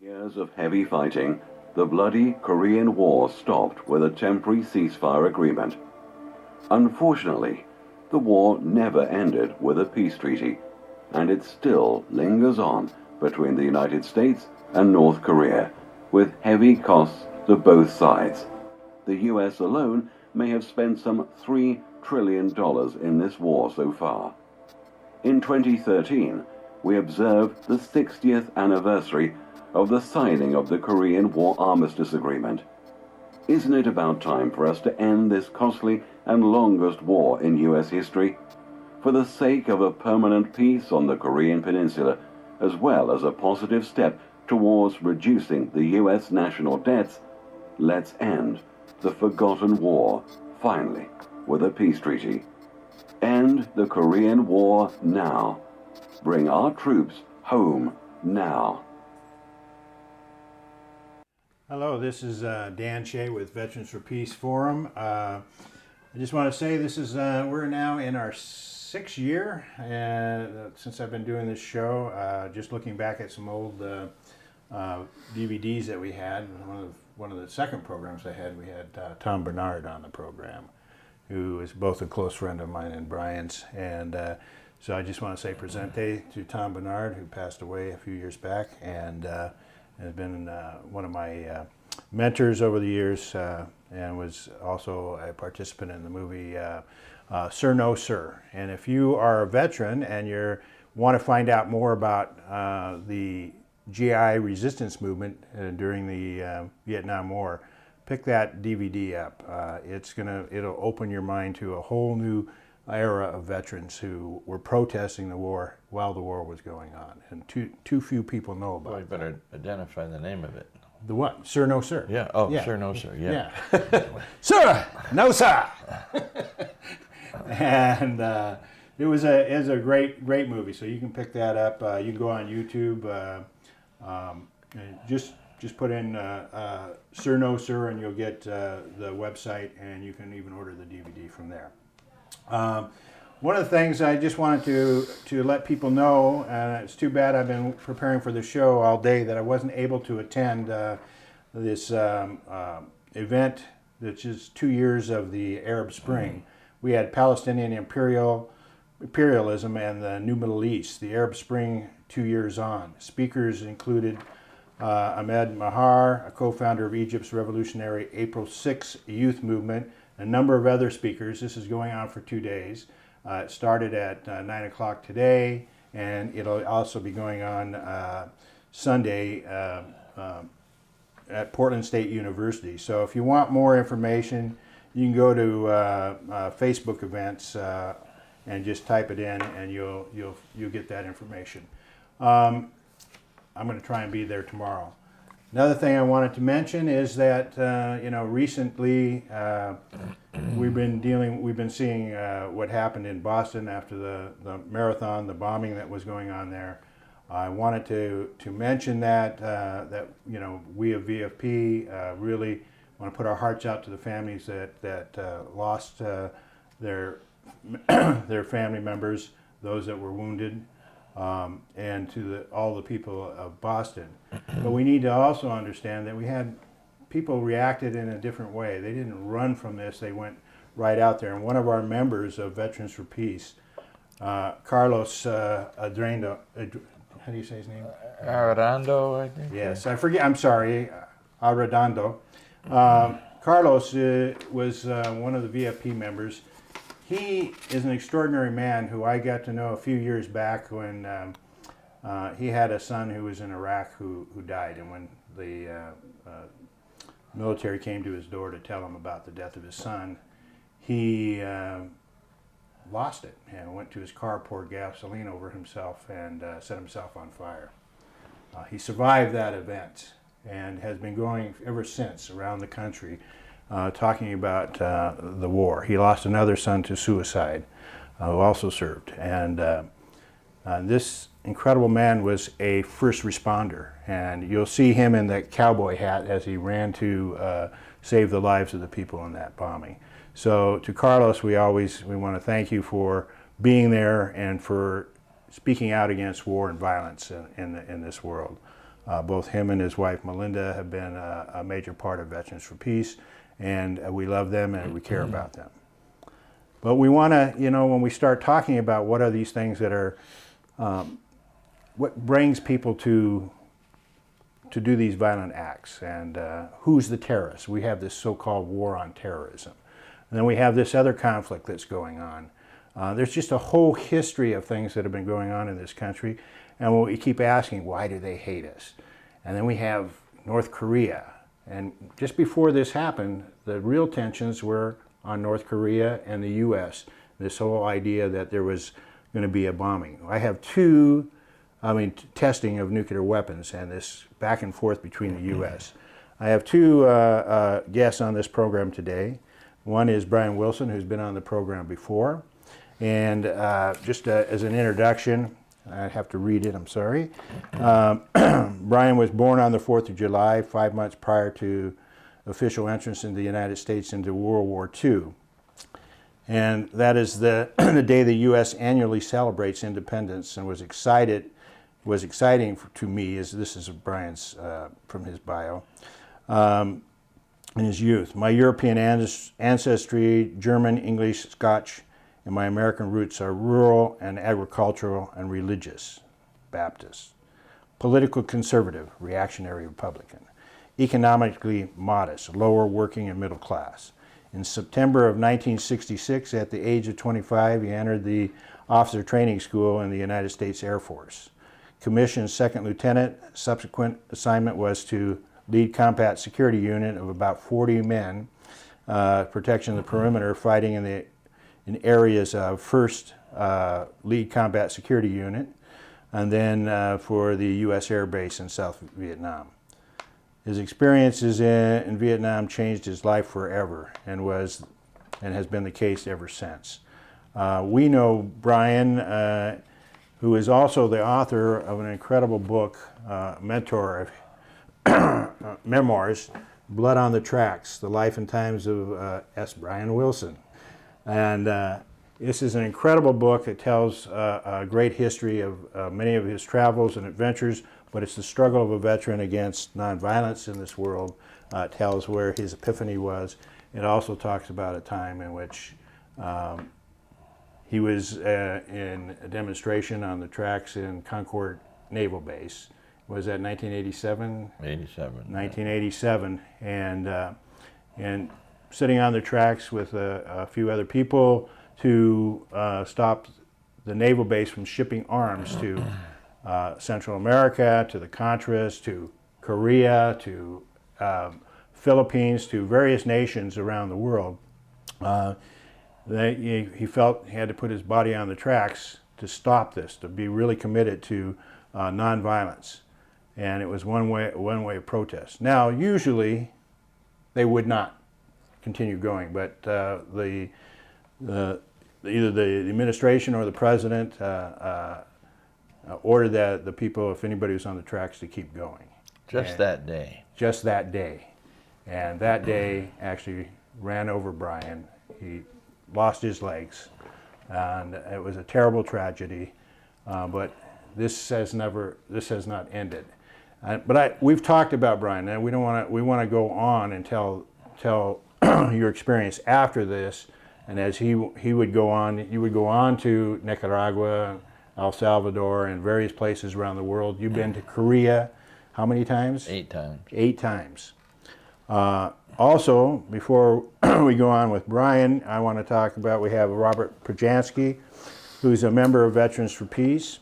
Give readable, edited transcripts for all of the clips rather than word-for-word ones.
Years of heavy fighting, the bloody Korean War stopped with a temporary ceasefire agreement. Unfortunately, the war never ended with a peace treaty, and it still lingers on between the United States and North Korea, with heavy costs to both sides. The US alone may have spent some $3 trillion in this war so far. In 2013, we observed the 60th anniversary of the signing of the Korean War Armistice Agreement. Isn't it about time for us to end this costly and longest war in US history? For the sake of a permanent peace on the Korean Peninsula, as well as a positive step towards reducing the US national debts, let's end the forgotten war, finally, with a peace treaty. End the Korean War now. Bring our troops home now. Hello, this is Dan Shea with Veterans for Peace Forum. I just want to say this is we're now in our 6th year since I've been doing this show. Just looking back at some old DVDs that we had. One of the second programs I had, we had Tom Bernard on the program, who is both a close friend of mine and Brian's. And so I just want to say presente to Tom Bernard, who passed away a few years back, and has been one of my mentors over the years, and was also a participant in the movie Sir No Sir. And if you are a veteran and you want to find out more about the GI resistance movement during the Vietnam War, pick that DVD up. It'll open your mind to a whole new era of veterans who were protesting the war while the war was going on, and too few people know about it. Well, you better identify the name of it. The what? Sir No Sir. Yeah. Oh, yeah. Sir No Sir. Yeah. Sir No Sir. And it was a great movie. So you can pick that up. You can go on YouTube. And just put in Sir No Sir, and you'll get the website, and you can even order the DVD from there. One of the things I just wanted to let people know, it's too bad I've been preparing for the show all day that I wasn't able to attend this event, which is 2 years of the Arab Spring. We had Palestinian imperialism and the New Middle East, the Arab Spring 2 years on. Speakers included Ahmed Mahar, a co-founder of Egypt's revolutionary April 6 youth movement, a number of other speakers. This is going on for 2 days. It started at 9 o'clock today, and it'll also be going on Sunday at Portland State University. So if you want more information, you can go to Facebook events and just type it in, and you'll get that information. I'm going to try and be there tomorrow. Another thing I wanted to mention is that recently we've been seeing what happened in Boston after the marathon, the bombing that was going on there. I wanted to mention that we of VFP really want to put our hearts out to the families that lost their family members, those that were wounded. And to all the people of Boston. But we need to also understand that we had people reacted in a different way. They didn't run from this, they went right out there. And one of our members of Veterans for Peace, Carlos Adrendo, how do you say his name? Arredondo, I think. Yes, I forget, I'm sorry, Arredondo. Carlos was one of the VFP members. He is an extraordinary man who I got to know a few years back when he had a son who was in Iraq who died, and when the military came to his door to tell him about the death of his son, he lost it and went to his car, poured gasoline over himself, and set himself on fire. He survived that event and has been going ever since around the country talking about the war. He lost another son to suicide, who also served. And this incredible man was a first responder. And you'll see him in that cowboy hat as he ran to save the lives of the people in that bombing. So to Carlos, we want to thank you for being there and for speaking out against war and violence in this world. Both him and his wife Melinda have been a major part of Veterans for Peace, and we love them and we care about them. But we want to, when we start talking about what are these things that are, what brings people to do these violent acts, and who's the terrorist? We have this so-called war on terrorism. And then we have this other conflict that's going on. There's just a whole history of things that have been going on in this country, and we keep asking, why do they hate us? And then we have North Korea. And just before this happened, the real tensions were on North Korea and the U.S. This whole idea that there was going to be a bombing. I have testing of nuclear weapons and this back and forth between the U.S. I have two guests on this program today. One is Brian Willson, who's been on the program before. And just as an introduction, I have to read it, I'm sorry. Brian was born on the 4th of July, 5 months prior to official entrance in the United States into World War II. And that is the day the U.S. annually celebrates independence, and was exciting to me, as this is Brian's from his bio, in his youth. My European ancestry, German, English, Scotch, and my American roots are rural and agricultural and religious, Baptist. Political conservative, reactionary Republican. Economically modest, lower working and middle class. In September of 1966, at the age of 25, he entered the officer training school in the United States Air Force. Commissioned second lieutenant, subsequent assignment was to lead combat security unit of about 40 men, protection of the perimeter, fighting in areas of first lead combat security unit, and then for the U.S. Air Base in South Vietnam. His experiences in Vietnam changed his life forever, and has been the case ever since. We know Brian, who is also the author of an incredible book, mentor of memoirs, Blood on the Tracks, The Life and Times of S. Brian Willson. And this is an incredible book that tells a great history of many of his travels and adventures, but it's the struggle of a veteran against nonviolence in this world. It tells where his epiphany was. It also talks about a time in which he was in a demonstration on the tracks in Concord Naval Base. Was that 1987? 1987, and sitting on the tracks with a few other people to stop the naval base from shipping arms to Central America, to the Contras, to Korea, to Philippines, to various nations around the world. He felt he had to put his body on the tracks to stop this, to be really committed to nonviolence. And it was one way of protest. Now, usually, they would not continue going, but either the administration or the president ordered that the people, if anybody was on the tracks, to keep going. Just that day. Just that day. And that day actually ran over Brian. He lost his legs, and it was a terrible tragedy. But this has not ended. We've talked about Brian, and we want to go on and tell your experience after this. And as he would go on, you would go on to Nicaragua, El Salvador, and various places around the world. You've been to Korea, how many times? 8 times. 8 times. Also, before we go on with Brian, I want to talk about, we have Robert Projansky, who's a member of Veterans for Peace,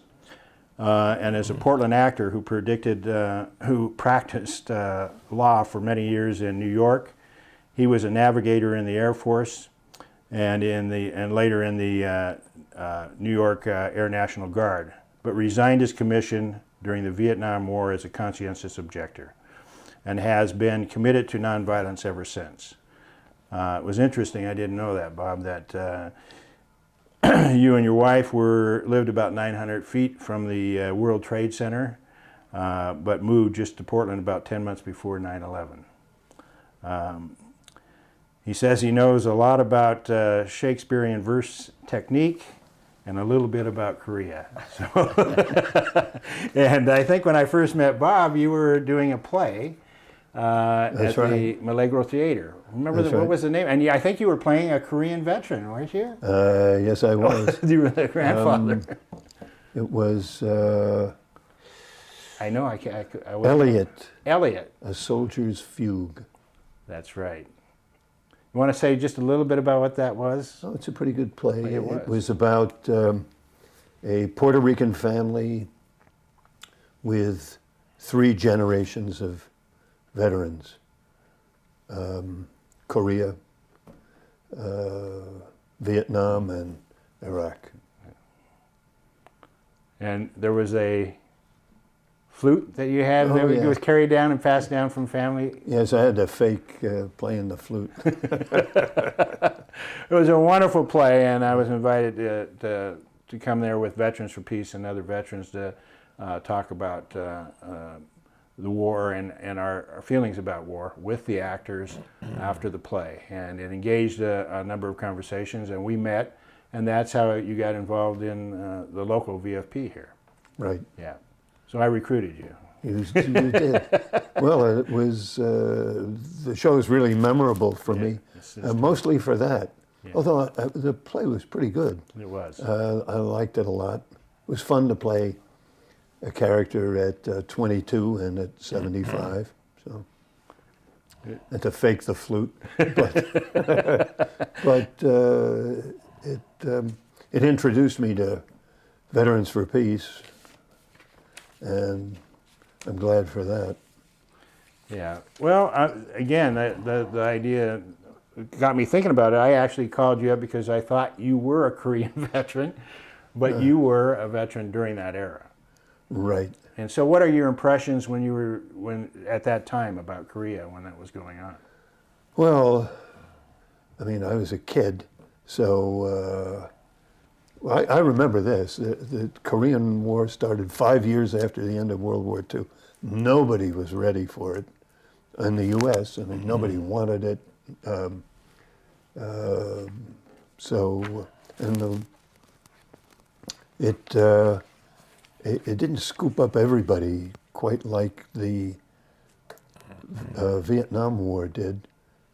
and is a Portland actor who practiced law for many years in New York. He was a navigator in the Air Force, and later in the New York Air National Guard, but resigned his commission during the Vietnam War as a conscientious objector, and has been committed to nonviolence ever since. It was interesting, I didn't know that, Bob, that you and your wife lived about 900 feet from the World Trade Center, but moved just to Portland about 10 months before 9/11. He says he knows a lot about Shakespearean verse technique, and a little bit about Korea. So and I think when I first met Bob, you were doing a play at the Milagro Theater. Remember what was the name? And I think you were playing a Korean veteran, weren't you? Yes, I was. You were the grandfather. It was I know. I Elliot. Elliot. A Soldier's Fugue. That's right. You want to say just a little bit about what that was? Oh, it's a pretty good play. It was about a Puerto Rican family with 3 generations of veterans. Korea, Vietnam, and Iraq. And there was a flute that you had that yeah. was carried down and passed down from family. Yes, I had to fake playing the flute. It was a wonderful play, and I was invited to come there with Veterans for Peace and other veterans to talk about the war and our feelings about war with the actors after the play. And it engaged a number of conversations, and we met, and that's how you got involved in the local VFP here. Right. Yeah. So I recruited you. You did. Well, it was, the show was really memorable for me, mostly for that. Yeah. Although the play was pretty good. It was. I liked it a lot. It was fun to play a character at 22 and at 75, so, and to fake the flute. But it introduced me to Veterans for Peace, and I'm glad for that. Yeah. Well, again, the idea got me thinking about it. I actually called you up because I thought you were a Korean veteran, but you were a veteran during that era. Right. And so what are your impressions when at that time about Korea when that was going on? Well, I mean, I was a kid, so I remember this. The Korean War started 5 years after the end of World War II. Nobody was ready for it in the U.S. I mean, nobody wanted it. It didn't scoop up everybody quite like the Vietnam War did.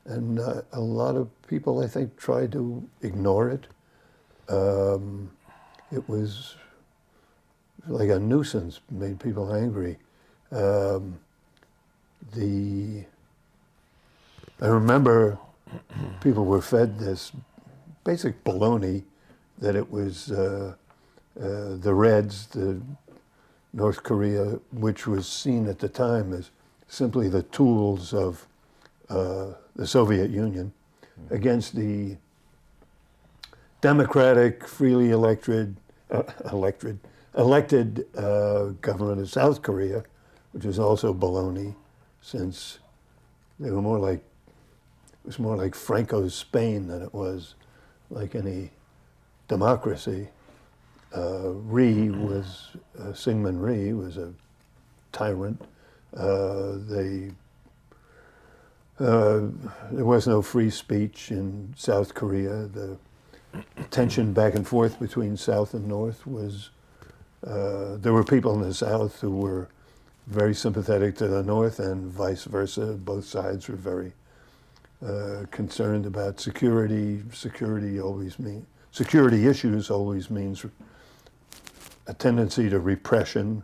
And a lot of people, I think, tried to ignore it. It was like a nuisance, made people angry. I remember people were fed this basic baloney that it was the Reds, the North Korea, which was seen at the time as simply the tools of the Soviet Union against the democratic, freely elected government of South Korea, which was also baloney, since they were it was more like Franco's Spain than it was like any democracy. Syngman Rhee was a tyrant. There was no free speech in South Korea. The tension back and forth between South and North was, there were people in the South who were very sympathetic to the North and vice versa. Both sides were very concerned about security. Security issues always means a tendency to repression,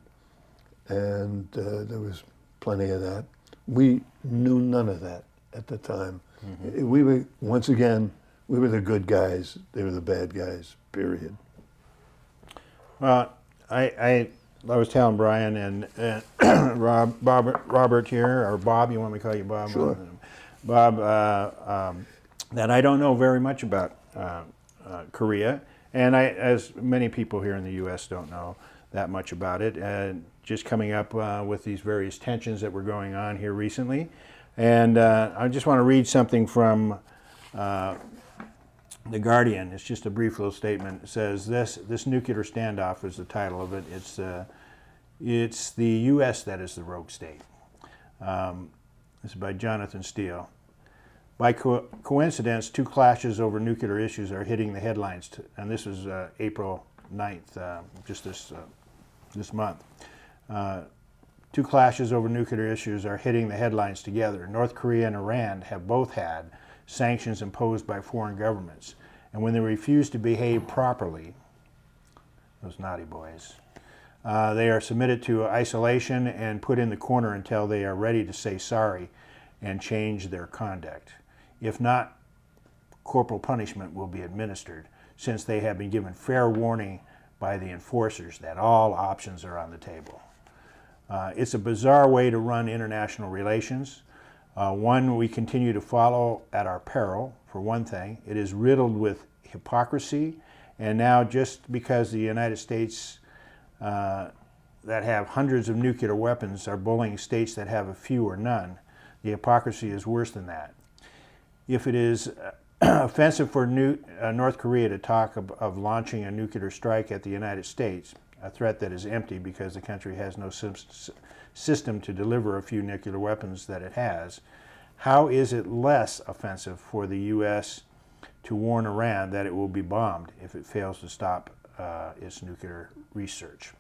and there was plenty of that. We knew none of that at the time. Mm-hmm. We were, once again, we were the good guys, they were the bad guys, period. Well, I was telling Brian and Robert here, or Bob, you want me to call you Bob? Sure. Bob, that I don't know very much about Korea, and as many people here in the U.S. don't know that much about it, and just coming up with these various tensions that were going on here recently. And I just want to read something from The Guardian. It's just a brief little statement. It says, this nuclear standoff is the title of it. It's the U.S. that is the rogue state. This is by Jonathan Steele. By coincidence, 2 clashes over nuclear issues are hitting the headlines, and this is April 9th, just this month. Two clashes over nuclear issues are hitting the headlines together. North Korea and Iran have both had sanctions imposed by foreign governments, and when they refuse to behave properly, those naughty boys, they are submitted to isolation and put in the corner until they are ready to say sorry and change their conduct. If not, corporal punishment will be administered, since they have been given fair warning by the enforcers that all options are on the table. It's a bizarre way to run international relations, one we continue to follow at our peril, for one thing. It is riddled with hypocrisy, and now just because the United States that have hundreds of nuclear weapons are bullying states that have a few or none, the hypocrisy is worse than that. If it is offensive for North Korea to talk of launching a nuclear strike at the United States, a threat that is empty because the country has no system to deliver a few nuclear weapons that it has, how is it less offensive for the U.S. to warn Iran that it will be bombed if it fails to stop its nuclear research?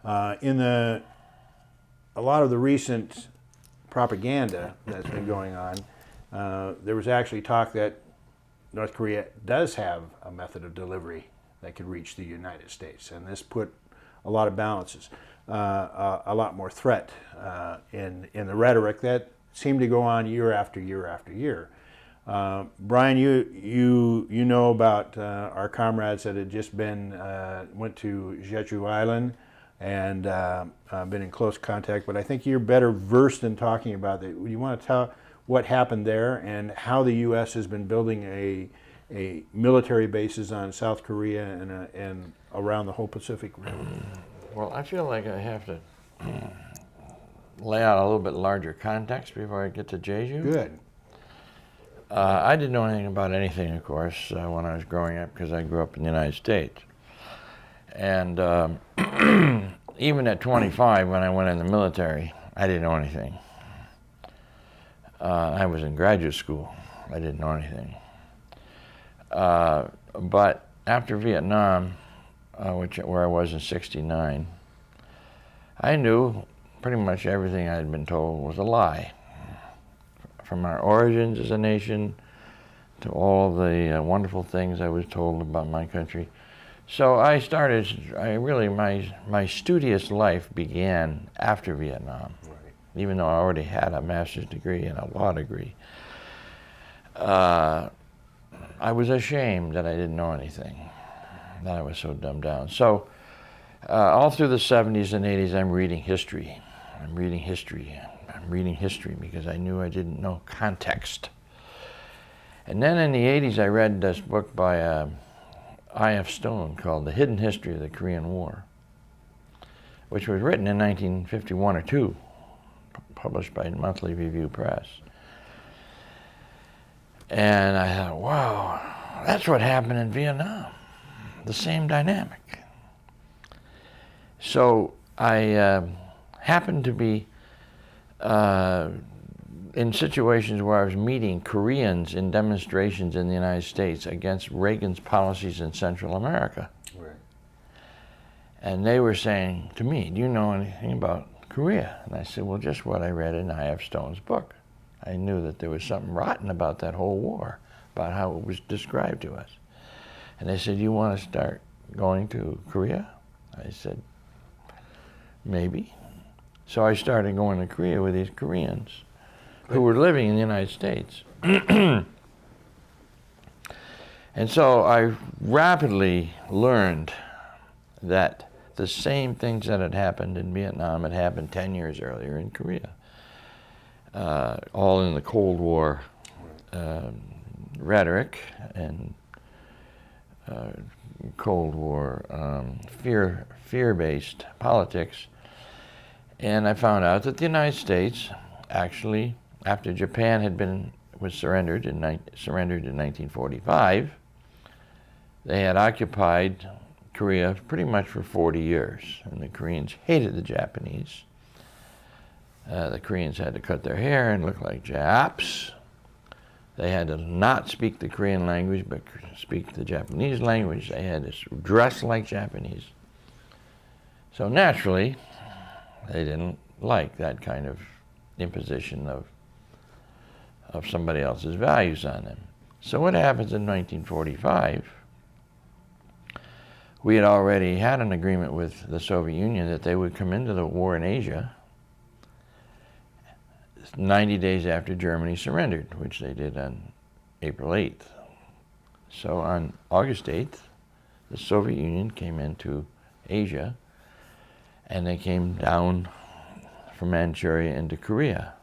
A lot of the recent propaganda that's been going on, there was actually talk that North Korea does have a method of delivery that could reach the United States, and this put a lot of balances, a lot more threat in the rhetoric that seemed to go on year after year after year. Brian, you know about our comrades that had just went to Jeju Island and been in close contact, but I think you're better versed in talking about that. You want to tell what happened there and how the U.S. has been building a military bases on South Korea and around the whole Pacific Rim? Well, I feel like I have to lay out a little bit larger context before I get to Jeju. Good. I didn't know anything about anything, of course, when I was growing up, because I grew up in the United States. And even at 25, when I went in the military, I didn't know anything. I was in graduate school. I didn't know anything. But after Vietnam, where I was in '69, I knew pretty much everything I had been told was a lie. From our origins as a nation to all the wonderful things I was told about my country. So my studious life began after Vietnam, right. Even though I already had a master's degree and a law degree. I was ashamed that I didn't know anything, that I was so dumbed down. So all through the 70s and 80s, I'm reading history. I'm reading history because I knew I didn't know context. And then in the 80s, I read this book by I.F. Stone called The Hidden History of the Korean War, which was written in 1951 or 2, published by Monthly Review Press. And I thought, wow, that's what happened in Vietnam, the same dynamic. So I happened to be in situations where I was meeting Koreans in demonstrations in the United States against Reagan's policies in Central America. Right. And they were saying to me, do you know anything about Korea? And I said, well, just what I read in I.F. Stone's book. I knew that there was something rotten about that whole war, about how it was described to us. And they said, you want to start going to Korea? I said, maybe. So I started going to Korea with these Koreans who were living in the United States. And so I rapidly learned that the same things that had happened in Vietnam had happened 10 years earlier in Korea. All in the Cold War rhetoric and Cold War fear-based politics. And I found out that the United States actually, after Japan was surrendered in 1945, they had occupied Korea pretty much for 40 years, and the Koreans hated the Japanese. The Koreans had to cut their hair and look like Japs. They had to not speak the Korean language, but speak the Japanese language. They had to dress like Japanese. So naturally, they didn't like that kind of imposition of somebody else's values on them. So what happens in 1945? We had already had an agreement with the Soviet Union that they would come into the war in Asia 90 days after Germany surrendered, which they did on April 8th. So on August 8th, the Soviet Union came into Asia, and they came down from Manchuria into Korea.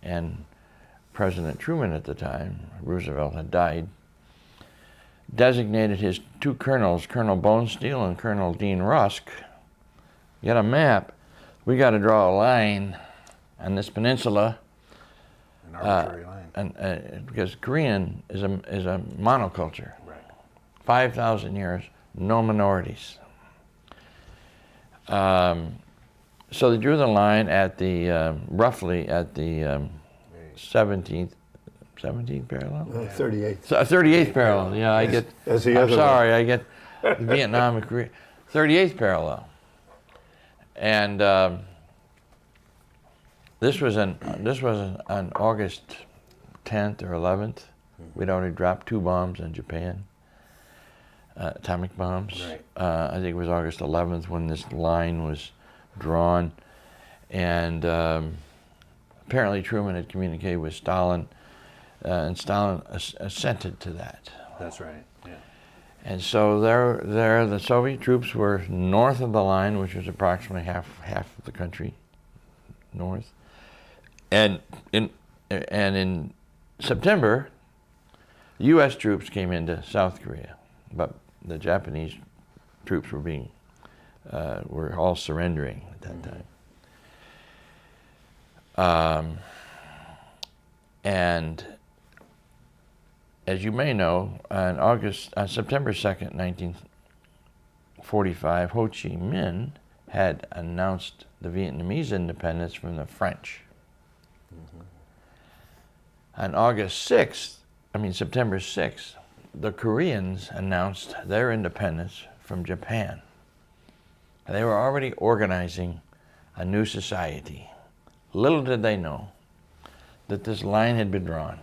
And President Truman at the time, Roosevelt had died, designated his two colonels, Colonel Bonesteel and Colonel Dean Rusk, get a map. We got to draw a line on this peninsula. An arbitrary line. Because Korean is a monoculture. Right. 5,000 years, no minorities. So they drew the line at the roughly at the 17th parallel. 38th. So, 38th parallel. Yeah, I get. As the I'm other sorry, I get Vietnam and Korea. 38th parallel, and this was on August 10th or 11th. We'd already dropped 2 bombs on Japan, atomic bombs. Right. I think it was August 11th when this line was drawn, and apparently Truman had communicated with Stalin, and Stalin assented to that. That's right. Yeah. And so there, the Soviet troops were north of the line, which was approximately half of the country north. And in September, U.S. troops came into South Korea, but the Japanese troops were all surrendering at that time. And as you may know, on September 2nd, 1945, Ho Chi Minh had announced the Vietnamese independence from the French. On September 6th, the Koreans announced their independence from Japan. They were already organizing a new society. Little did they know that this line had been drawn.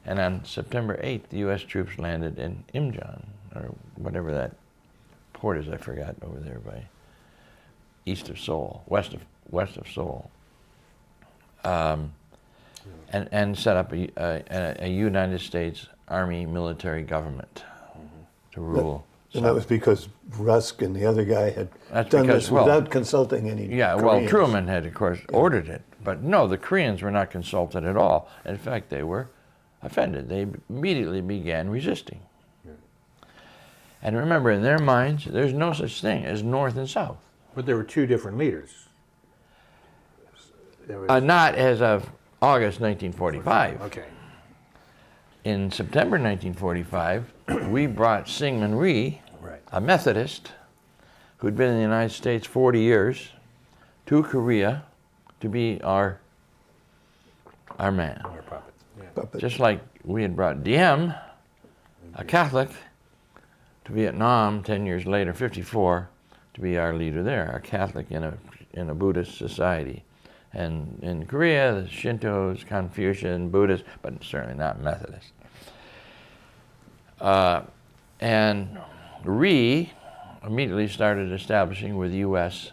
And on September 8th, the U.S. troops landed in Imjeon, or whatever that port is, I forgot, over there by east of Seoul, west of Seoul, and set up a United States Army military government to rule. And that was because Rusk and the other guy had done this without consulting any Koreans. Well, Truman had, of course, ordered it. But no, the Koreans were not consulted at all. In fact, they were offended. They immediately began resisting. And remember, in their minds, there's no such thing as North and South. But there were 2 different leaders. There was... Not as of August 1945. Okay. In September 1945, we brought Syngman Rhee, Right. a Methodist who'd been in the United States 40 years, to Korea to be our man. Our puppet. Yeah. Puppet. Just like we had brought Diem, a Catholic, to Vietnam 10 years later, 54, to be our leader there, a Catholic in a Buddhist society. And in Korea, the Shintos, Confucian, Buddhists, but certainly not Methodist. And Rhee immediately started establishing, with U.S.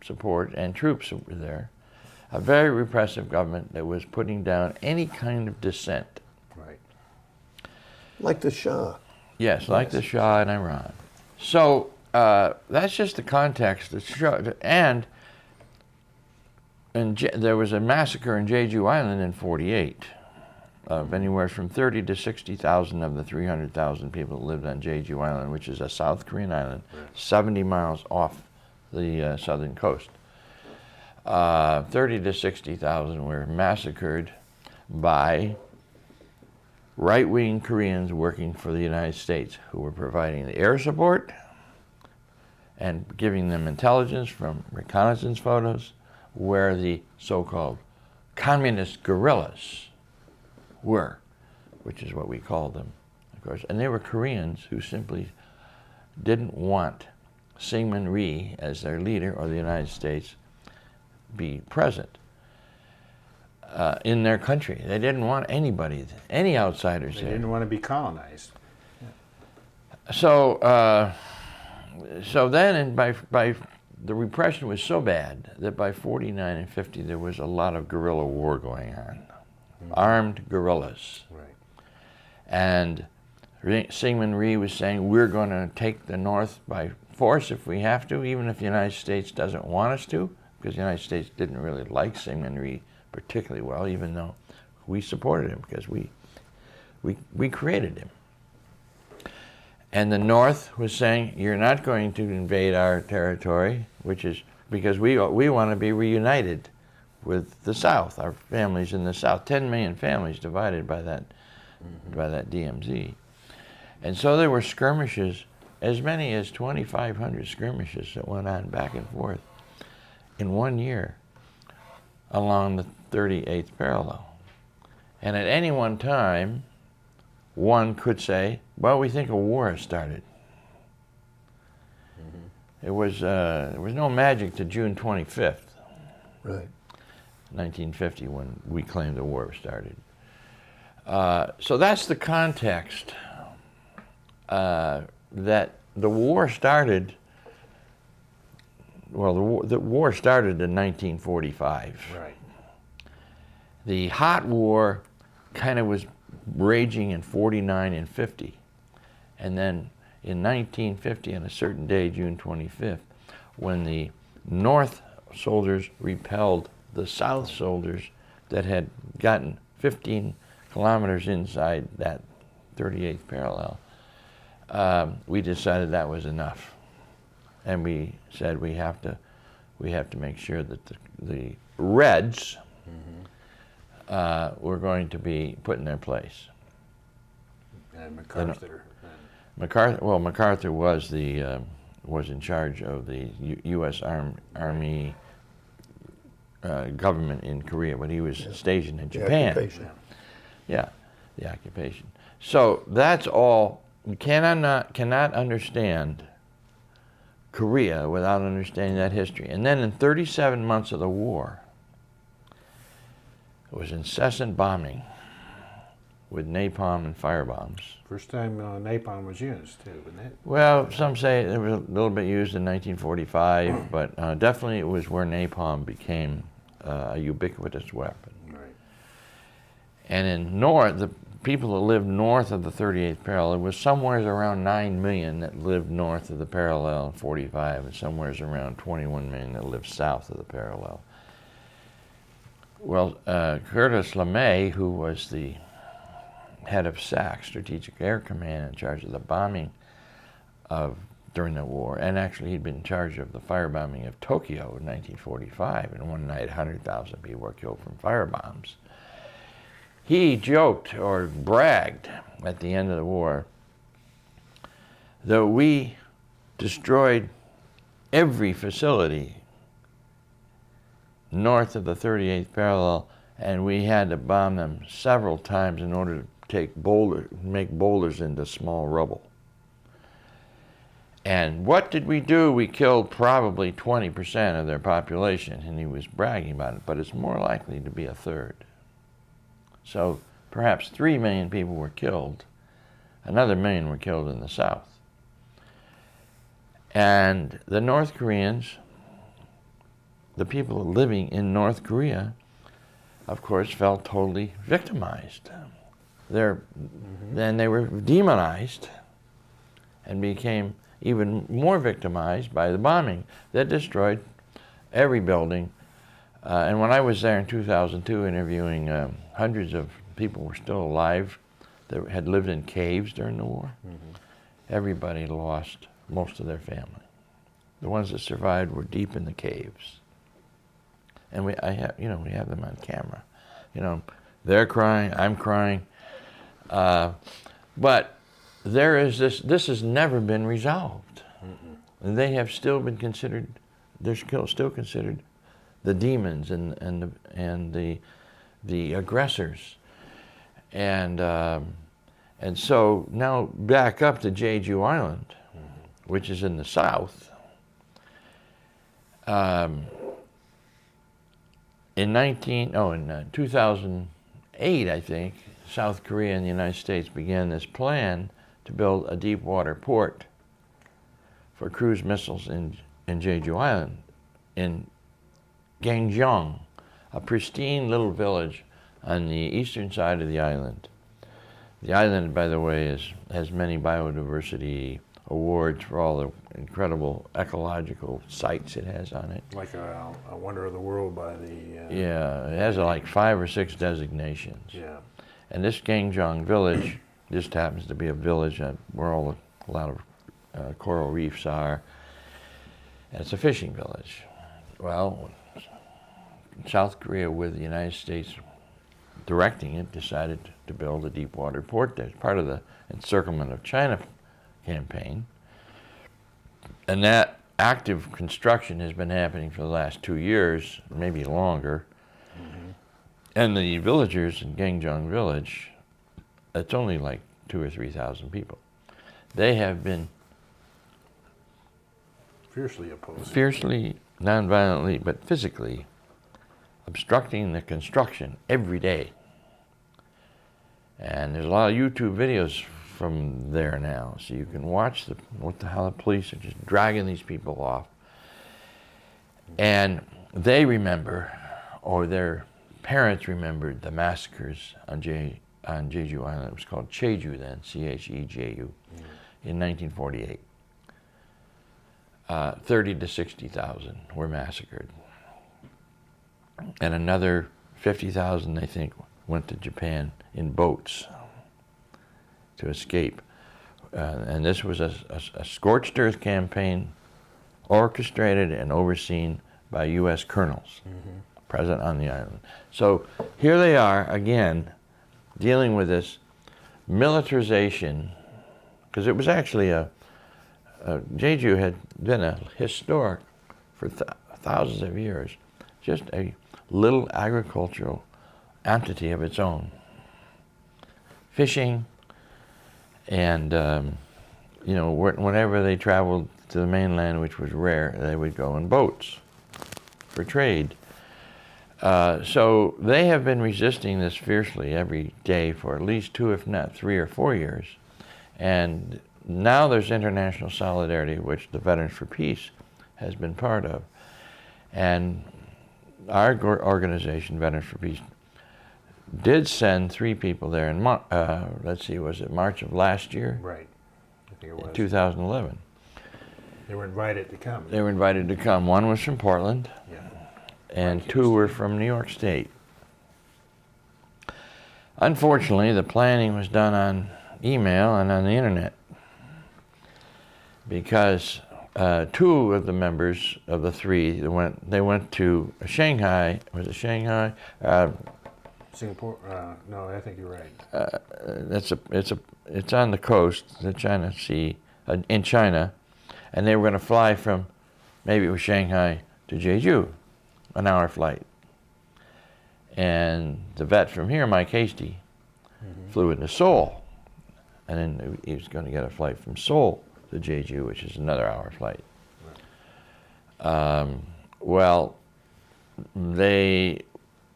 support and troops over there, a very repressive government that was putting down any kind of dissent. Right. Like the Shah. Yes, like the Shah in Iran. So that's just the context. And there was a massacre in Jeju Island in '48 of anywhere from 30 to 60,000 of the 300,000 people that lived on Jeju Island, which is a South Korean island, 70 miles off the southern coast. 30 to 60,000 were massacred by right-wing Koreans working for the United States, who were providing the air support and giving them intelligence from reconnaissance photos where the so-called communist guerrillas were. which is what we called them, of course. And they were Koreans who simply didn't want Syngman Rhee as their leader or the United States be present in their country. They didn't want anybody, any outsiders there. They didn't want to be colonized. So, so then, by the repression was so bad that by 49 and 50 there was a lot of guerrilla war going on, armed guerrillas. Right. And Syngman Rhee was saying, we're going to take the North by force if we have to, even if the United States doesn't want us to, because the United States didn't really like Syngman Rhee particularly well, even though we supported him because we created him. And the North was saying, you're not going to invade our territory, which is because we want to be reunited with the South, our families in the South. 10 million families divided by that, by that DMZ. And so there were skirmishes, as many as 2,500 skirmishes that went on back and forth in 1 year along the 38th parallel. And at any one time, one could say, well, we think a war has started. There was no magic to June 25th, Right. 1950, when we claimed the war started. So that's the context that the war started. Well, the war started in 1945. Right. The hot war kind of was raging in 49 and 50. And then in 1950, on a certain day, June 25th, when the North soldiers repelled the South soldiers that had gotten 15 kilometers inside that 38th parallel, we decided that was enough. And we said we have to make sure that the Reds were going to be put in their place. And MacArthur. MacArthur was was in charge of the U.S. Army government in Korea, but he was stationed in Japan. The occupation. Yeah, the occupation. So that's all. You cannot understand Korea without understanding that history. And then in 37 months of the war, it was incessant bombing with napalm and firebombs. First time napalm was used, too, wasn't it? Well, some say it was a little bit used in 1945, but definitely it was where napalm became a ubiquitous weapon. Right. And in the people that lived north of the 38th parallel, it was somewhere around 9 million that lived north of the parallel in 45, and somewhere around 21 million that lived south of the parallel. Well, Curtis LeMay, who was the head of SAC, Strategic Air Command, in charge of the bombing during the war, and actually he'd been in charge of the firebombing of Tokyo in 1945, and one night 100,000 people were killed from firebombs. He joked or bragged at the end of the war that we destroyed every facility north of the 38th parallel, and we had to bomb them several times in order to make boulders into small rubble. And what did we do? We killed probably 20% of their population, and he was bragging about it, but it's more likely to be a third. So perhaps 3 million people were killed. Another million were killed in the South. And the North Koreans, the people living in North Korea, of course, felt totally victimized. Then they were demonized and became even more victimized by the bombing that destroyed every building. And when I was there in 2002 interviewing hundreds of people were still alive that had lived in caves during the war, everybody lost most of their family. The ones that survived were deep in the caves. And we have them on camera. They're crying, I'm crying. But there is this has never been resolved. And they have still been considered, they're still considered the demons and the aggressors. And so now back up to Jeju Island, which is in the south. In 2008, I think, South Korea and the United States began this plan to build a deep water port for cruise missiles in Jeju Island, in Gangjong, a pristine little village on the eastern side of the island. The island, by the way, has many biodiversity awards for all the incredible ecological sites it has on it. Like a wonder of the world by the... Yeah, it has like 5 or 6 designations. Yeah. And this Gangjong village just happens to be a village where a lot of coral reefs are. And it's a fishing village. Well, South Korea, with the United States directing it, decided to build a deep water port there as part of the encirclement of China campaign. And that active construction has been happening for the last 2 years, maybe longer. And the villagers in Gangjong village, it's only like 2,000 or 3,000 people. They have been Fiercely opposed. fiercely, non-violently, but physically obstructing the construction every day. And there's a lot of YouTube videos from there now, so you can watch how the police are just dragging these people off. And they remember, or their parents remembered, the massacres on Jeju Island. It was called Cheju then, C-H-E-J-U, in 1948. 30 to 60,000 were massacred. And another 50,000, I think, went to Japan in boats to escape. And this was a scorched earth campaign orchestrated and overseen by U.S. colonels present on the island. So here they are again dealing with this militarization, because it was actually Jeju had been a historic, for thousands of years, just a little agricultural entity of its own. Fishing, and whenever they traveled to the mainland, which was rare, they would go in boats for trade. So they have been resisting this fiercely every day for at least 2, if not 3 or 4 years. And now there's international solidarity, which the Veterans for Peace has been part of. And our organization, Veterans for Peace, did send 3 people there in, was it March of last year? Right. I think it was. 2011. They were invited to come. They were invited to come. 1 was from Portland, and 2 were from New York State. Unfortunately, the planning was done on email and on the internet, because 2 of the members of the 3 they went to Shanghai. Was it Shanghai? Singapore? No, I think you're right. It's on the coast, the China Sea, in China, and they were going to fly from, maybe it was Shanghai to Jeju, an hour flight. And the vet from here, Mike Hasty, flew into Seoul, and then he was going to get a flight from Seoul to Jeju, which is another hour flight. Well, they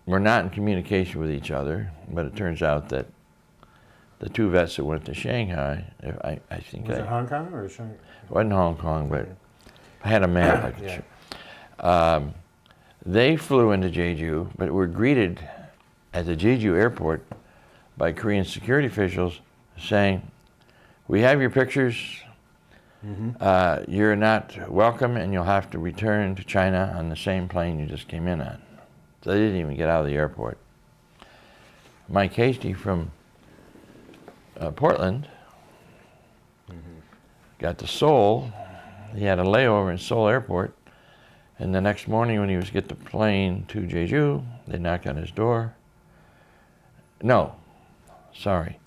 were not in communication with each other, but it turns out that the 2 vets that went to Shanghai, I think... Was it Hong Kong or Shanghai? It wasn't Hong Kong, but I had a map I could show. They flew into Jeju, but were greeted at the Jeju airport by Korean security officials saying, "We have your pictures. You're not welcome, and you'll have to return to China on the same plane you just came in on." So they didn't even get out of the airport. Mike Hasty from Portland got to Seoul. He had a layover in Seoul airport, and the next morning when he was get the plane to Jeju, they knocked on his door. No, sorry.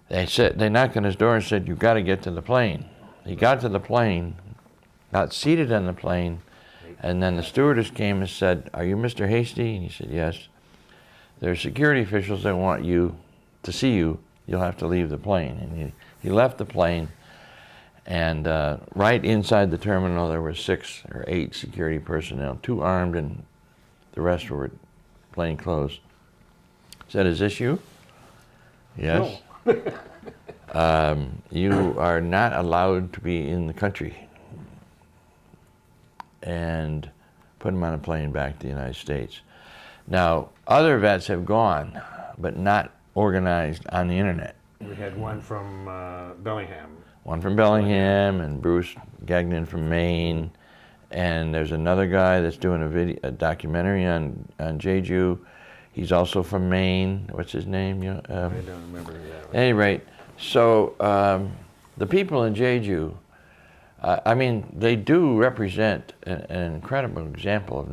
They knocked on his door and said, "You've got to get to the plane." He got to the plane, got seated on the plane, and then the stewardess came and said, "Are you Mr. Hasty?" And he said, "Yes." "There are security officials that want you to see you, you'll have to leave the plane. And he left the plane, and right inside the terminal there were 6 or 8 security personnel, 2 armed and the rest were plain clothes. Said, "Is this you?" "Yes." No. "You are not allowed to be in the country." And put him on a plane back to the United States. Now, other vets have gone, but not organized on the internet. We had one from Bellingham. One from Bellingham, and Bruce Gagnon from Maine, and there's another guy that's doing a documentary on Jeju. He's also from Maine. What's his name? I don't remember that. At any rate, so the people in Jeju, I mean, they do represent an incredible example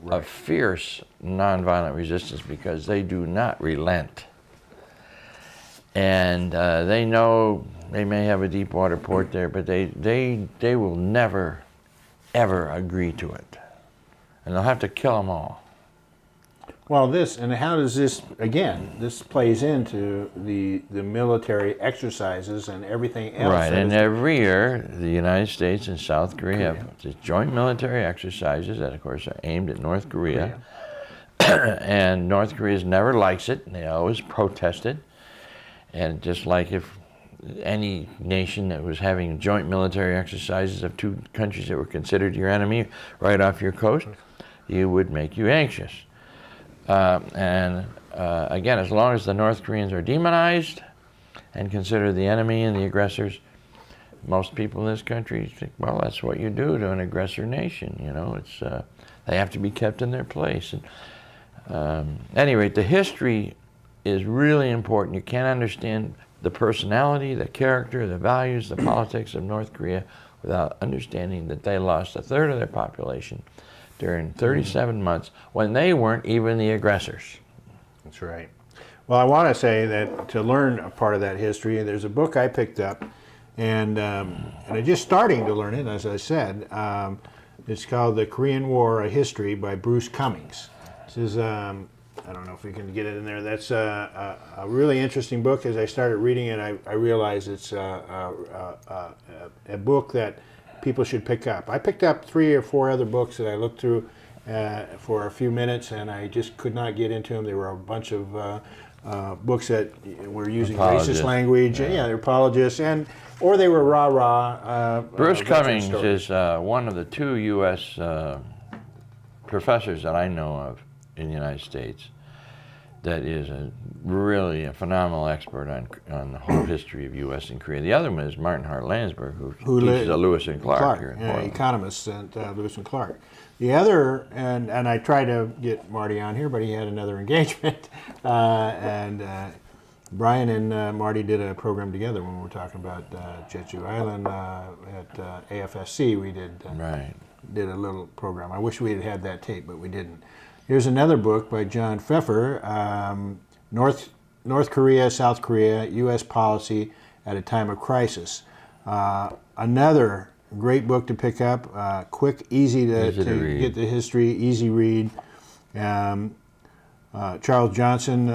of fierce nonviolent resistance, because they do not relent. And they know they may have a deep water port there, but they will never, ever agree to it. And they'll have to kill them all. Well, how does this, again, this plays into the military exercises and everything else. Right, and every year, the United States and South Korea have these joint military exercises that, of course, are aimed at North Korea. And North Korea never likes it, and they always protest it. And just like if any nation that was having joint military exercises of 2 countries that were considered your enemy right off your coast, it would make you anxious. Again, as long as the North Koreans are demonized and considered the enemy and the aggressors, most people in this country think, well, that's what you do to an aggressor nation. You know, it's they have to be kept in their place. And at any rate, the history is really important. You can't understand the personality, the character, the values, the politics of North Korea without understanding that they lost 1/3 of their population during 37 months when they weren't even the aggressors. That's right. Well, I want to say that to learn a part of that history, there's a book I picked up, and I'm just starting to learn it, as I said. It's called The Korean War, A History by Bruce Cummings. This is, I don't know if we can get it in there. That's a really interesting book. As I started reading it, I realized it's a book that people should pick up. I picked up 3 or 4 other books that I looked through for a few minutes, and I just could not get into them. There were a bunch of books that were using racist language. Yeah, they're apologists, or they were rah-rah. Bruce Cummings is one of the 2 U.S. professors that I know of in the United States that is really a phenomenal expert on the whole history of U.S. and Korea. The other one is Martin Hart Landsberg, who teaches at Lewis and Clark here in Portland. Economists at Lewis and Clark. The other, and I tried to get Marty on here, but he had another engagement. Brian and Marty did a program together when we were talking about Jeju Island at AFSC. We did a little program. I wish we had that tape, but we didn't. Here's another book by John Pfeffer, North Korea, South Korea, U.S. Policy at a Time of Crisis. Another great book to pick up, quick, easy to get the history, easy read. Charles Johnson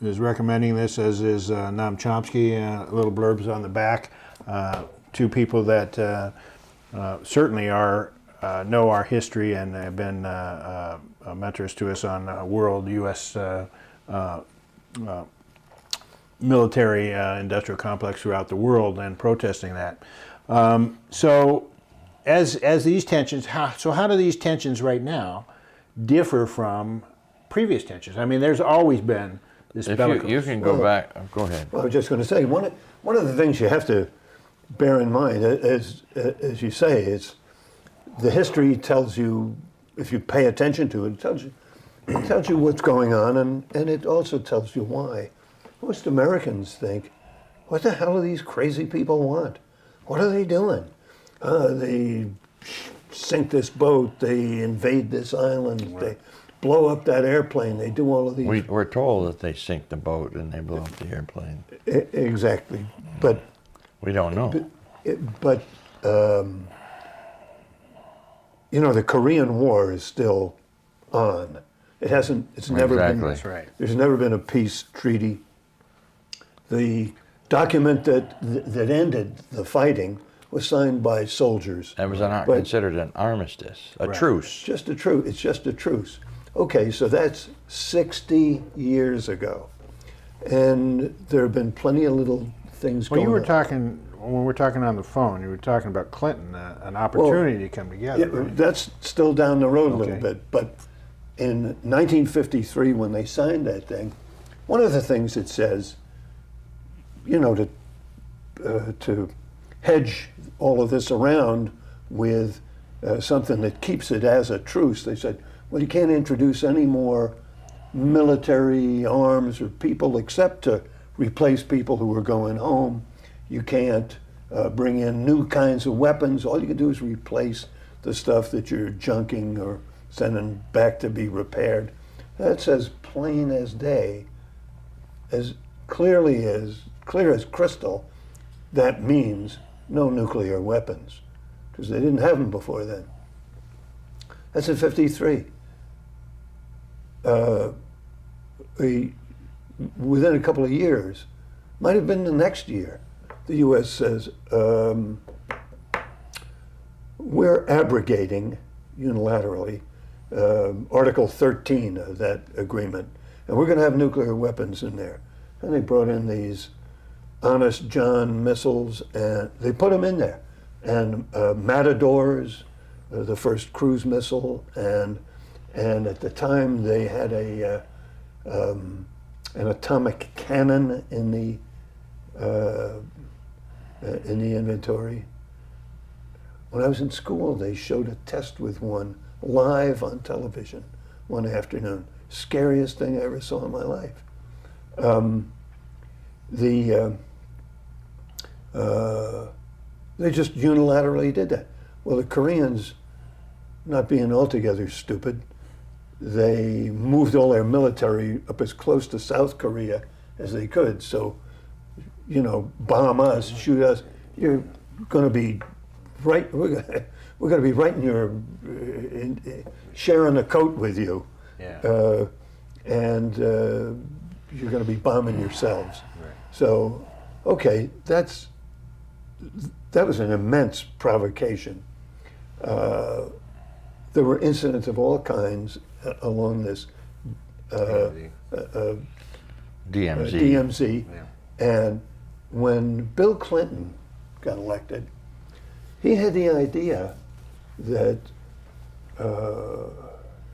is recommending this, as is Noam Chomsky, little blurbs on the back. 2 people that certainly know our history and have been mentors to us on world U.S. Military industrial complex throughout the world and protesting that. So as these tensions, how do these tensions right now differ from previous tensions? I mean, there's always been this bellicose. You can go back. Go ahead. Well, I was just going to say, one of the things you have to bear in mind, as you say, is the history tells you, if you pay attention to it, it tells you what's going on, and it also tells you why. Most Americans think, what the hell do these crazy people want? What are they doing? They sink this boat, they invade this island, they blow up that airplane, they do all of these. We're told that they sink the boat and they blow up the airplane. Exactly, but we don't know. But the Korean War is still on. It hasn't. It's never been. That's right. There's never been a peace treaty. The document that ended the fighting was signed by soldiers. It was But- considered an armistice, a truce. Just a truce. It's just a truce. Okay, so that's 60 years ago, and there have been plenty of little things Well, going you were on. talking, when we were talking on the phone, you were talking about Clinton, an opportunity to come together. Yeah, right? that's still down the road a little Okay. bit. But in 1953, when they signed that thing, one of the things it says, you know, to hedge all of this around with something that keeps it as a truce, they said, well, you can't introduce any more military arms or people except to replace people who are going home. You can't bring in new kinds of weapons. All you can do is replace the stuff that you're junking or sending back to be repaired. That's as plain as day, as clear as crystal. That means no nuclear weapons, because they didn't have them before then. That's in 53. Within a couple of years, might have been the next year, the U.S. says, we're abrogating unilaterally Article 13 of that agreement, and we're going to have nuclear weapons in there. And they brought in these Honest John missiles, and they put them in there. And Matadors, the first cruise missile, and at the time they had an atomic cannon in the inventory. When I was in school, they showed a test with one live on television one afternoon. Scariest thing I ever saw in my life. They just unilaterally did that. Well, the Koreans, not being altogether stupid, they moved all their military up as close to South Korea as they could. So, you know, bomb us, shoot us, you're going to be right. We're going to be right in your sharing a coat with you, Yeah. and you're going to be bombing yourselves. Right. So, okay, that was an immense provocation. There were incidents of all kinds along this DMZ. DMZ. Yeah. And when Bill Clinton got elected, he had the idea that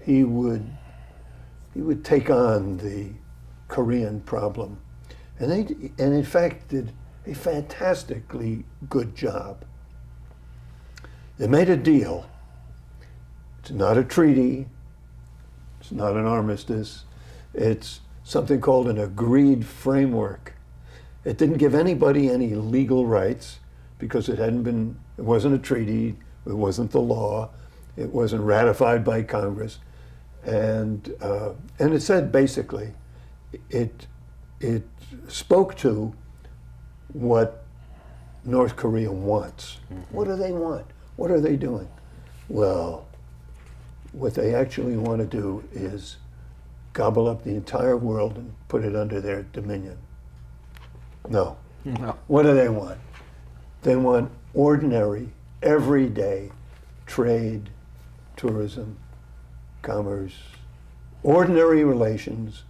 he would take on the Korean problem, and in fact did a fantastically good job. They made a deal. It's not a treaty. It's not an armistice. It's something called an agreed framework. It didn't give anybody any legal rights because it wasn't a treaty, it wasn't the law, it wasn't ratified by Congress. And it said basically, it spoke to what North Korea wants. Mm-hmm. What do they want? What are they doing? Well, what they actually want to do is gobble up the entire world and put it under their dominion. No. What do they want? They want ordinary, everyday trade, tourism, commerce, ordinary relations,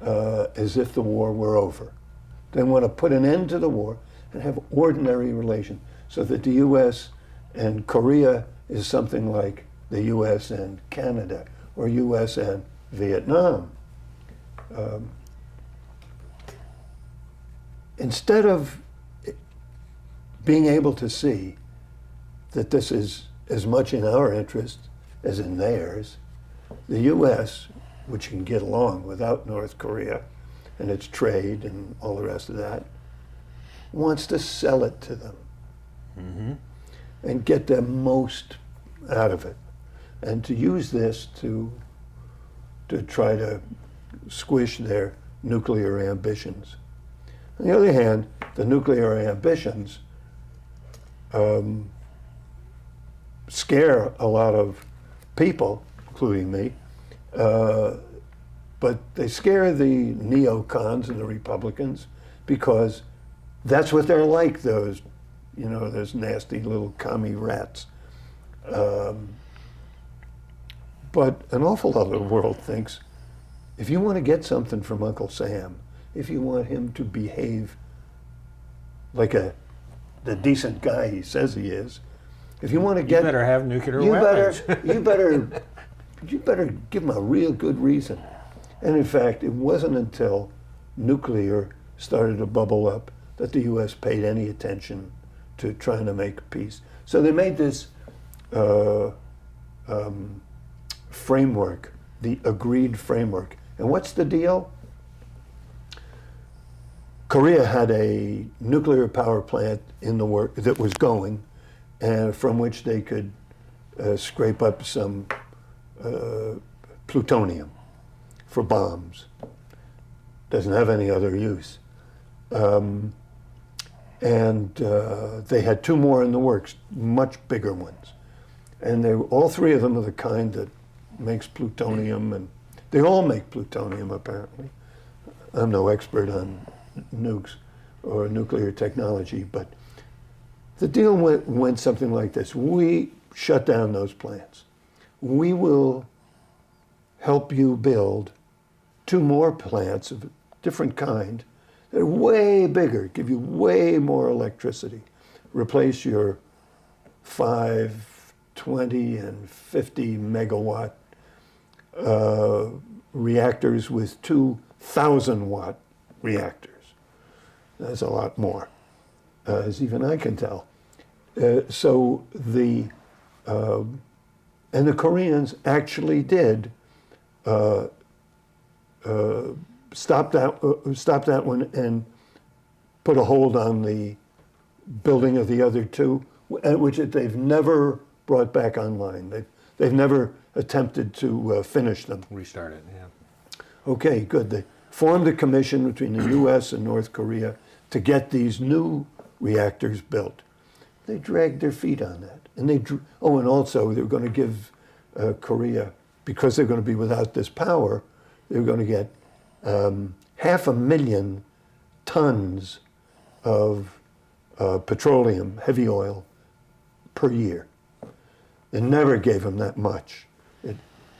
as if the war were over. They want to put an end to the war and have ordinary relations so that the U.S. and Korea is something like the U.S. and Canada or U.S. and Vietnam. Instead of being able to see that this is as much in our interest as in theirs, the U.S., which can get along without North Korea and its trade and all the rest of that, wants to sell it to them and get the most out of it, and to use this to try to squish their nuclear ambitions. On the other hand, the nuclear ambitions scare a lot of people, including me, but they scare the neocons and the Republicans. because that's what they're like, those, those nasty little commie rats. But an awful lot of the world thinks, if you want to get something from Uncle Sam, if you want him to behave like the decent guy he says he is, if you want to get, You better have nuclear weapons. you better give him a real good reason. And in fact, it wasn't until nuclear started to bubble up that the U.S. paid any attention to trying to make peace. So they made this framework, the agreed framework. And what's the deal? Korea had a nuclear power plant in the work that was going, and from which they could scrape up some plutonium for bombs. Doesn't have any other use. And they had two more in the works, much bigger ones. And all three of them are the kind that makes plutonium, and they all make plutonium apparently. I'm no expert on nukes or nuclear technology, but the deal went something like this. We shut down those plants. We will help you build two more plants of a different kind that are way bigger, give you way more electricity, replace your 5, 20, and 50 megawatt reactors with 2,000 watt reactors. That's a lot more, as even I can tell. And the Koreans actually did stop that one and put a hold on the building of the other two, which they've never brought back online. They've never attempted to finish them. Restart it, yeah. Okay, good. They formed a commission between the U.S. and North Korea to get these new reactors built. They dragged their feet on that. And and also they were going to give Korea, because they're going to be without this power, they were going to get 500,000 tons of petroleum, heavy oil, per year. They never gave them that much.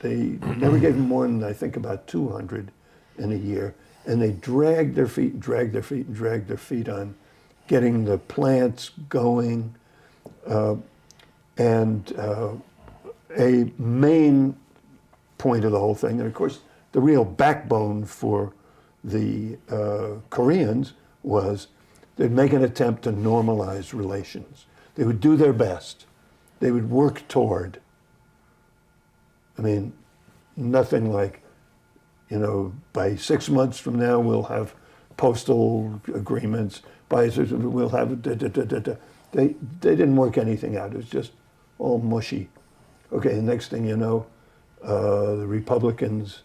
They never gave them more than, I think, about 200 in a year. And they dragged their feet and dragged their feet and dragged their feet on getting the plants going. And a main point of the whole thing, and of course, the real backbone for the Koreans was they'd make an attempt to normalize relations. They would do their best. They would work toward. I mean, nothing like, by 6 months from now we'll have postal agreements. We'll have They didn't work anything out. It was just all mushy. Okay, the next thing you know, the Republicans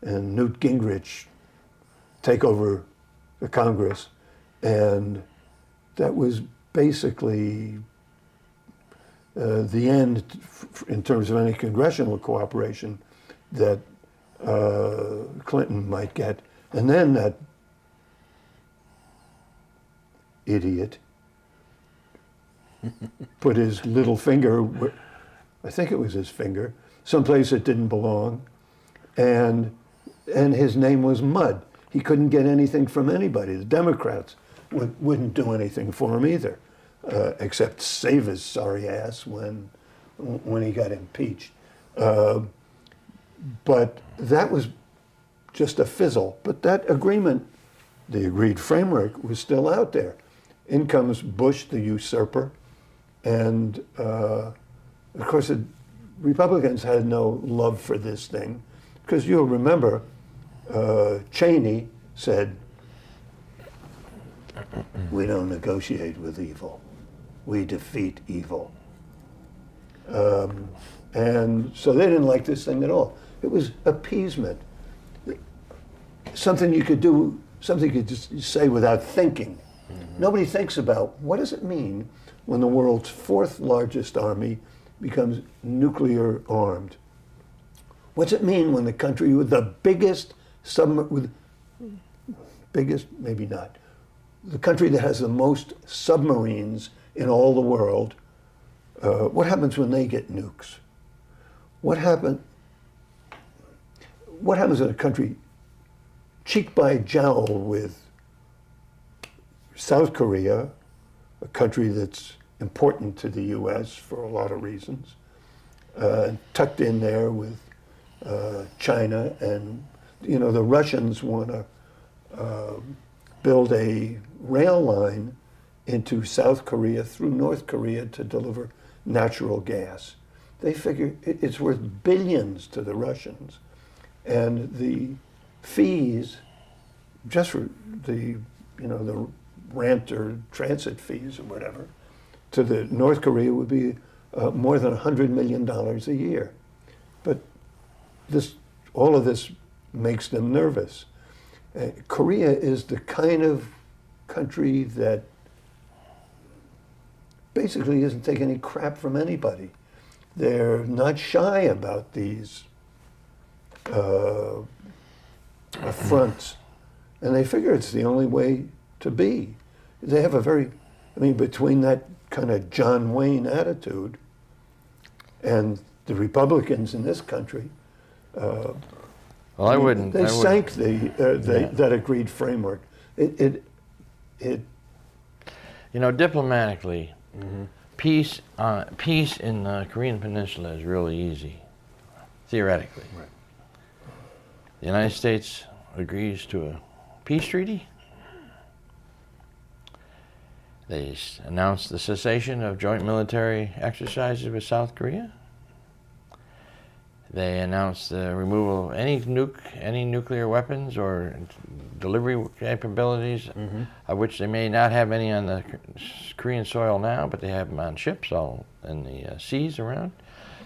and Newt Gingrich take over the Congress, and that was basically the end in terms of any congressional cooperation that Clinton might get. And then that idiot put his little finger, I think it was his finger, someplace it didn't belong, and his name was mud. He couldn't get anything from anybody. The Democrats wouldn't do anything for him either, except save his sorry ass when he got impeached. But that was just a fizzle. But that agreement, the agreed framework, was still out there. In comes Bush, the usurper, and of course the Republicans had no love for this thing, because you'll remember Cheney said, "We don't negotiate with evil, we defeat evil." And so they didn't like this thing at all. It was appeasement. Something you could do, something you could just say without thinking. Mm-hmm. Nobody thinks about, what does it mean when the world's fourth largest army becomes nuclear armed? What's it mean when the country with the biggest maybe not, the country that has the most submarines in all the world, what happens when they get nukes? What happens in a country cheek by jowl with South Korea, a country that's important to the U.S. for a lot of reasons, tucked in there with China, and the Russians want to build a rail line into South Korea through North Korea to deliver natural gas. They figure it's worth billions to the Russians, and the fees, just for the rent or transit fees or whatever, to the North Korea would be more than $100 million a year. But all of this makes them nervous. Korea is the kind of country that basically doesn't take any crap from anybody. They're not shy about these affronts, and they figure it's the only way to be. They have between that kind of John Wayne attitude and the Republicans in this country, well, I wouldn't. They sank that agreed framework. Diplomatically, peace in the Korean Peninsula is really easy, theoretically. Right. The United States agrees to a peace treaty. They announced the cessation of joint military exercises with South Korea. They announced the removal of any nuclear weapons or delivery capabilities, of which they may not have any on the Korean soil now, but they have them on ships all in the seas around.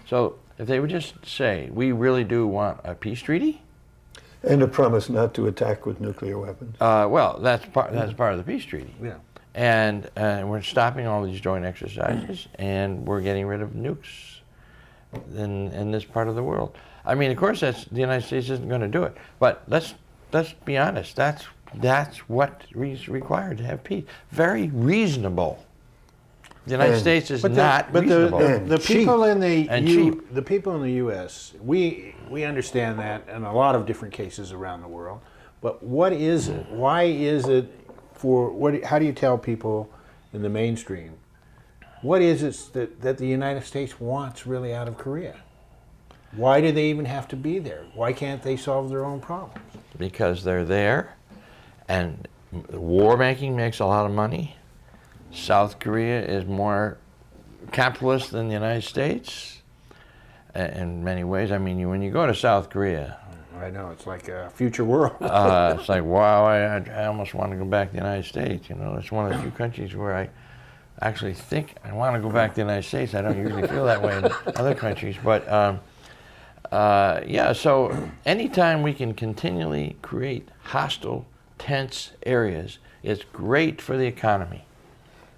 So if they would just say, we really do want a peace treaty. And a promise not to attack with nuclear weapons. Well, that's part of the peace treaty. Yeah. And we're stopping all these joint exercises, and we're getting rid of nukes in this part of the world. I mean, of course, the United States isn't going to do it, but let's be honest. That's what is required to have peace. Very reasonable. The United States is not reasonable. The people in cheap. the people in the U.S. we understand that in a lot of different cases around the world. But what is it? Why is it? How do you tell people in the mainstream? What is it that the United States wants really out of Korea? Why do they even have to be there? Why can't they solve their own problems? Because they're there, and war making makes a lot of money. South Korea is more capitalist than the United States in many ways. I mean, when you go to South Korea, I know, it's like a future world. it's like, wow, I almost want to go back to the United States. It's one of the few countries where I actually think I want to go back to the United States. I don't usually feel that way in other countries. But so anytime we can continually create hostile, tense areas, it's great for the economy,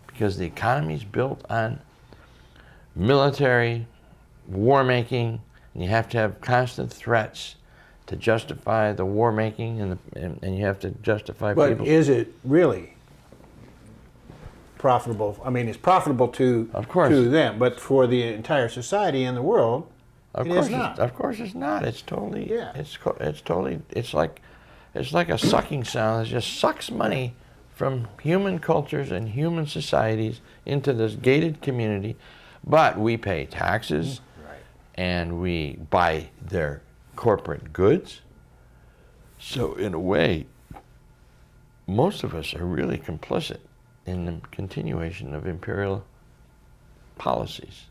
because the economy is built on military war making, and you have to have constant threats to justify the war making, and you have to justify people. But is it really profitable? I mean, it's profitable to them, but for the entire society and the world, it is not. Of course, it's not. It's totally. Yeah. It's like a sucking sound. It just sucks money from human cultures and human societies into this gated community, but we pay taxes, and we buy their corporate goods. So in a way, most of us are really complicit in the continuation of imperial policies,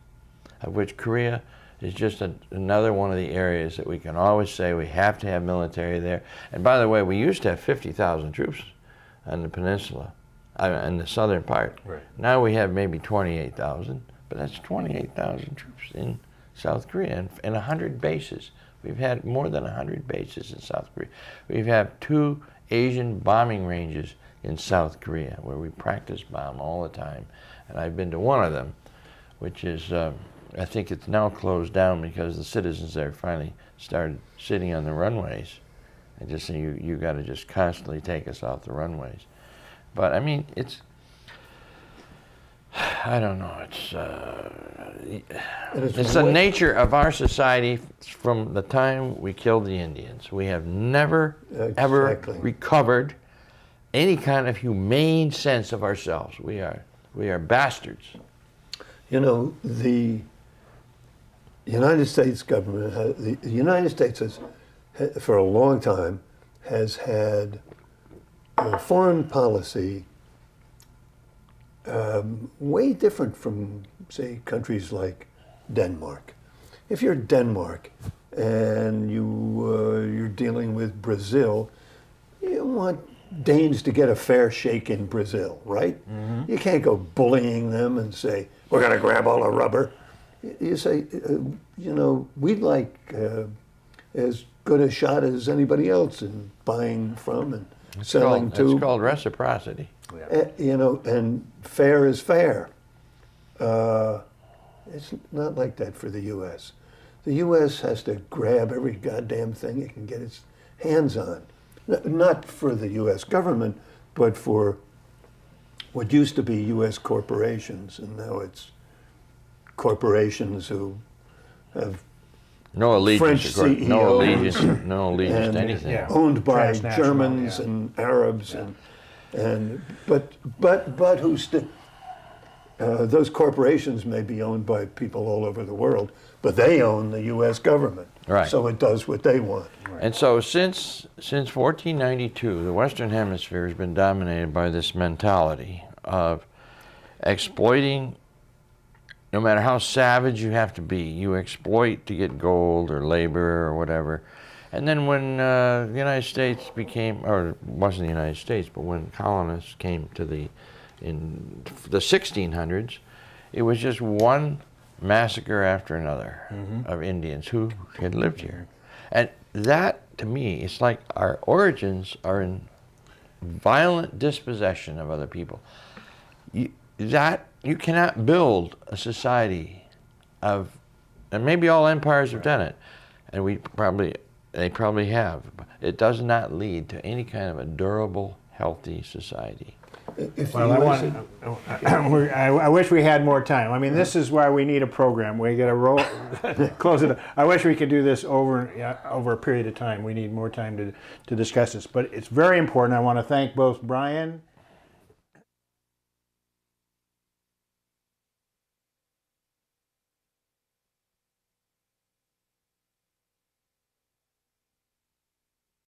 of which Korea is just another one of the areas that we can always say we have to have military there. And by the way, we used to have 50,000 troops on the peninsula, in the southern part. Right. Now we have maybe 28,000, but that's 28,000 troops in South Korea and 100 bases. We've had more than 100 bases in South Korea. We've had 2 Asian bombing ranges in South Korea where we practice bomb all the time. And I've been to one of them, which is, I think it's now closed down because the citizens there finally started sitting on the runways and just saying, you got to just constantly take us off the runways. But I mean, I don't know. It's the nature of our society from the time we killed the Indians. We have never, ever recovered any kind of humane sense of ourselves. We are bastards. You know, the United States government, the United States has, for a long time, has had a foreign policy way different from, say, countries like Denmark. If you're Denmark and you're dealing with Brazil, you want Danes to get a fair shake in Brazil, right? Mm-hmm. You can't go bullying them and say, we're going to grab all the rubber. You say, you know, we'd like as good a shot as anybody else in buying from and selling to. It's called reciprocity. You know, and fair is fair. It's not like that for the U.S. The U.S. has to grab every goddamn thing it can get its hands on. Not for the U.S. government, but for what used to be U.S. corporations, and now it's corporations who have no allegiance, French CEOs, no allegiance to anything. Yeah. Owned by Germans and Arabs, but who still. Those corporations may be owned by people all over the world, but they own the U.S. government. Right. So it does what they want. Right. And so since 1492, the Western Hemisphere has been dominated by this mentality of exploiting. No matter how savage you have to be, you exploit to get gold or labor or whatever. And then when the United States became, or it wasn't the United States, but when colonists came to in the 1600s, it was just one massacre after another of Indians who had lived here. And that, to me, it's like our origins are in violent dispossession of other people. You cannot build a society of, and maybe all empires have done it, and they probably have, but it does not lead to any kind of a durable, healthy society. I wish we had more time. I mean, this is why we need a program. We got to close it. I wish we could do this over a period of time. We need more time to discuss this, but it's very important. I want to thank both Brian